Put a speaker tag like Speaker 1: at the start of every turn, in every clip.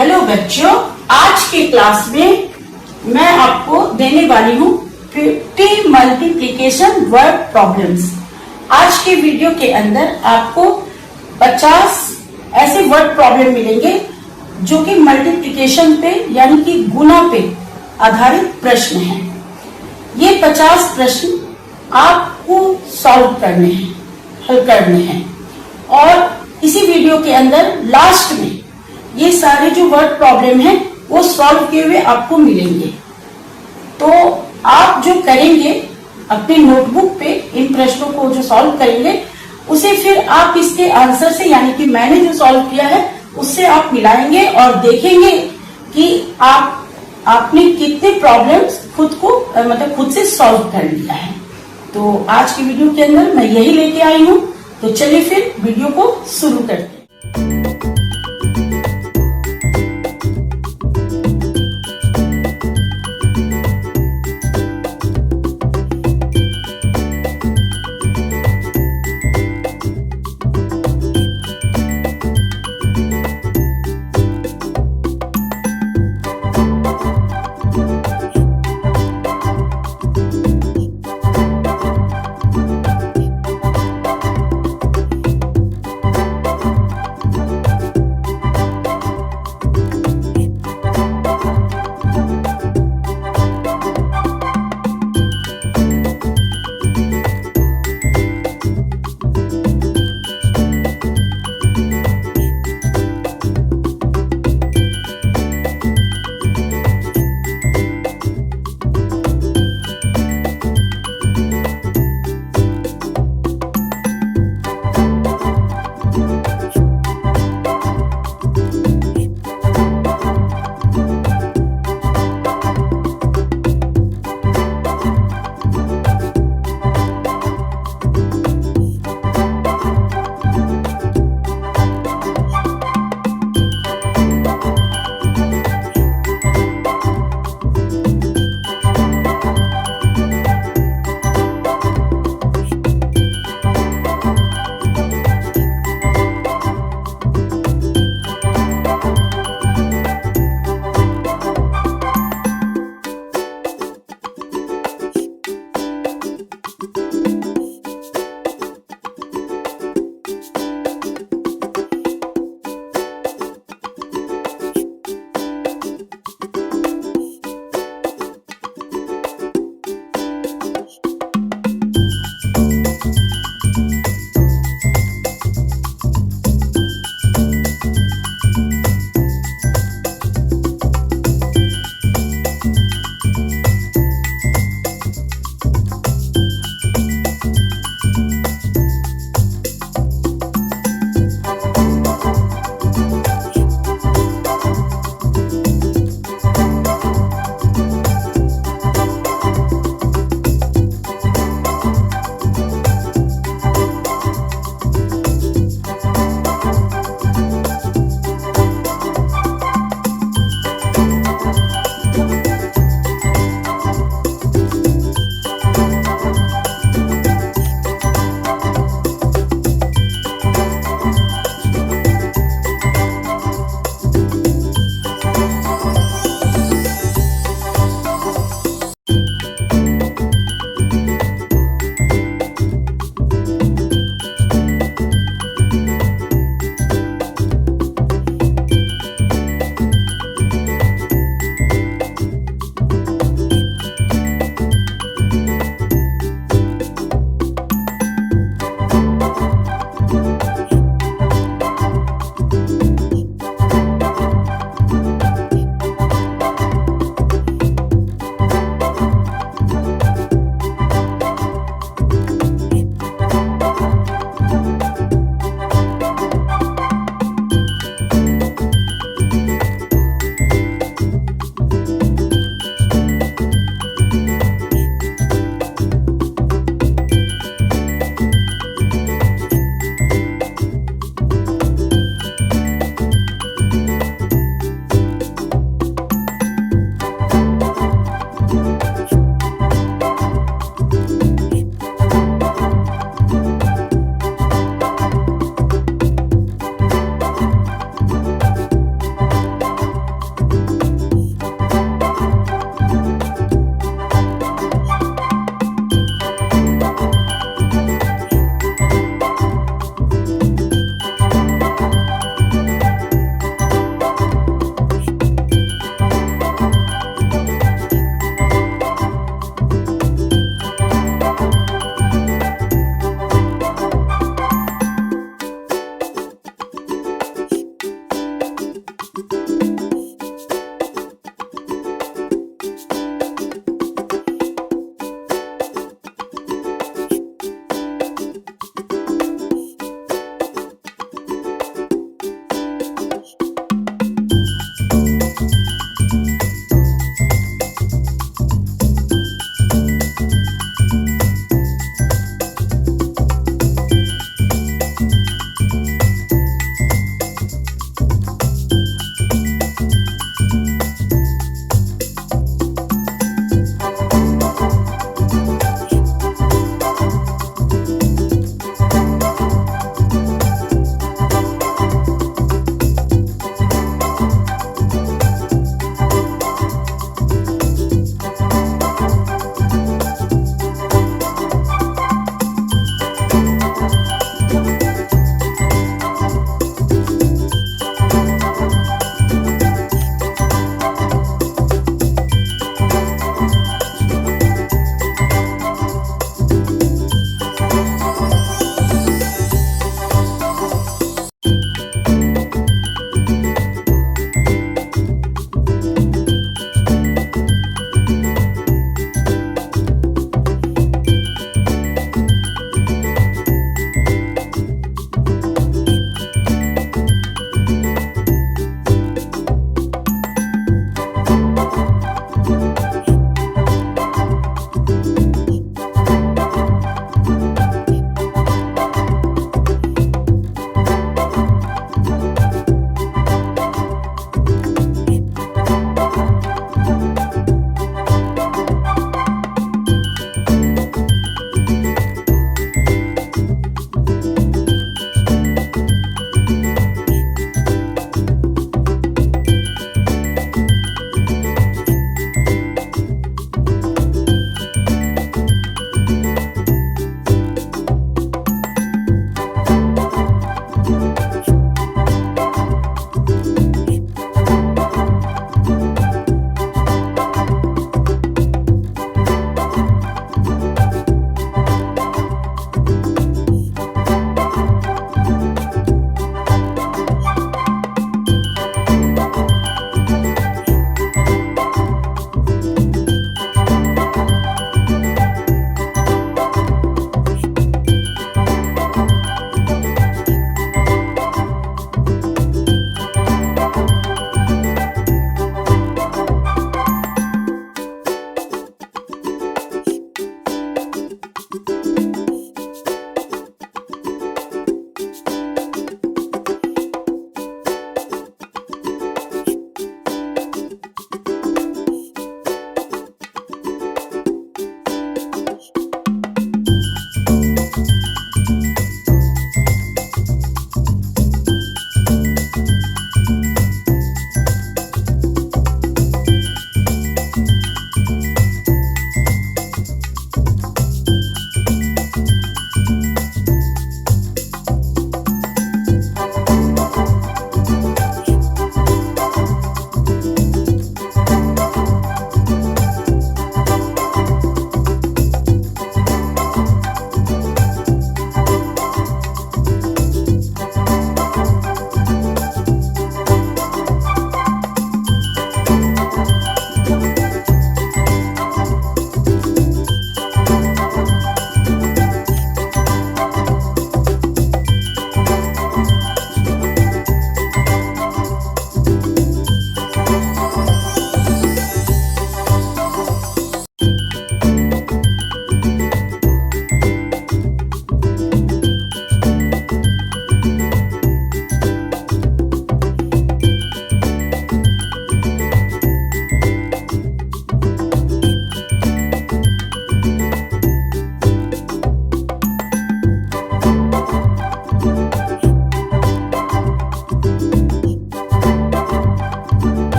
Speaker 1: हेलो बच्चों, आज की क्लास में मैं आपको देने वाली हूँ 50 मल्टीप्लिकेशन वर्ड प्रॉब्लम्स। आज के वीडियो के अंदर आपको 50 ऐसे वर्ड प्रॉब्लम मिलेंगे जो कि मल्टीप्लिकेशन पे यानी कि गुना पे आधारित प्रश्न हैं। ये 50 प्रश्न आपको सॉल्व करने हैं, हल करने हैं और इसी वीडियो के अंदर लास्ट में ये सारे जो वर्ड प्रॉब्लम हैं वो सॉल्व किए हुए आपको मिलेंगे। तो आप जो करेंगे अपने नोटबुक पे इन प्रश्नों को जो सॉल्व करेंगे उसे फिर आप इसके आंसर से यानी कि मैंने जो सॉल्व किया है उससे आप मिलाएंगे और देखेंगे कि आपने कितने प्रॉब्लम्स खुद से सॉल्व कर लिया है। तो आज की वीडियो के अंदर मैं यही लेके आई हूँ। तो चलिए फिर वीडियो को शुरू करते हैं।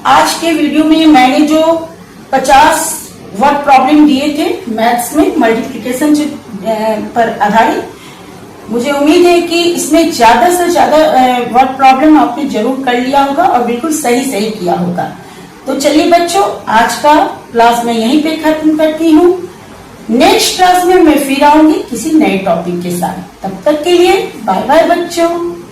Speaker 1: आज के वीडियो में मैंने जो 50 वर्ड प्रॉब्लम दिए थे मैथ्स में मल्टीप्लिकेशन पर आधारित, मुझे उम्मीद है कि इसमें ज्यादा से ज्यादा वर्ड प्रॉब्लम आपने जरूर कर लिया होगा और बिल्कुल सही सही किया होगा। तो चलिए बच्चों, आज का क्लास मैं यहीं पे खत्म करती हूँ। नेक्स्ट क्लास में मैं फिर आऊंगी किसी नए टॉपिक के साथ। तब तक के लिए बाय बाय बच्चों।